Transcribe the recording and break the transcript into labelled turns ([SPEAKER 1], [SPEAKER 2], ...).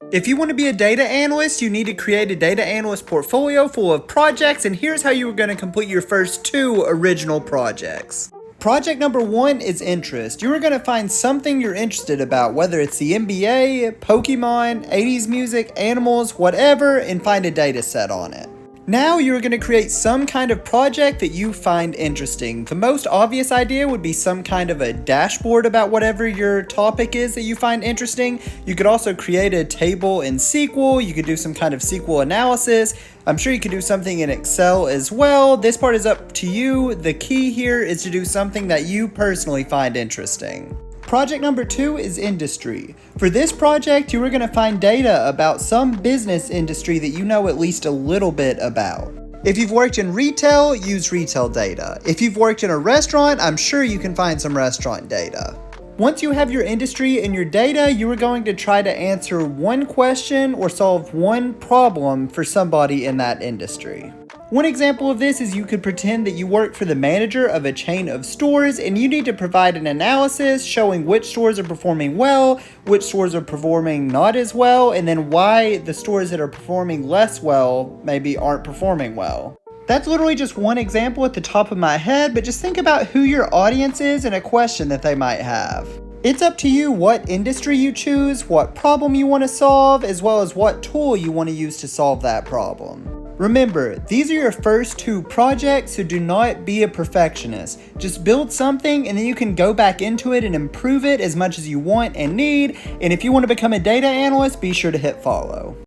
[SPEAKER 1] If you want to be a data analyst, you need to create a data analyst portfolio full of projects, and here's how you are going to complete your first 2 original projects. Project number 1 is interest. You are going to find something you're interested about, whether it's the NBA, Pokemon, 80s music, animals, whatever, and find a data set on it. Now you're going to create some kind of project that you find interesting. The most obvious idea would be some kind of a dashboard about whatever your topic is that you find interesting. You could also create a table in SQL. You could do some kind of SQL analysis. I'm sure you could do something in Excel as well. This part is up to you. The key here is to do something that you personally find interesting. Project number 2 is industry. For this project, you are going to find data about some business industry that you know at least a little bit about. If you've worked in retail, use retail data. If you've worked in a restaurant, I'm sure you can find some restaurant data. Once you have your industry and your data, you are going to try to answer one question or solve one problem for somebody in that industry. One example of this is you could pretend that you work for the manager of a chain of stores and you need to provide an analysis showing which stores are performing well, which stores are performing not as well, and then why the stores that are performing less well maybe aren't performing well. That's literally just one example at the top of my head, but just think about who your audience is and a question that they might have. It's up to you what industry you choose, what problem you want to solve, as well as what tool you want to use to solve that problem. Remember, these are your first 2 projects, so do not be a perfectionist. Just build something and then you can go back into it and improve it as much as you want and need. And if you want to become a data analyst, be sure to hit follow.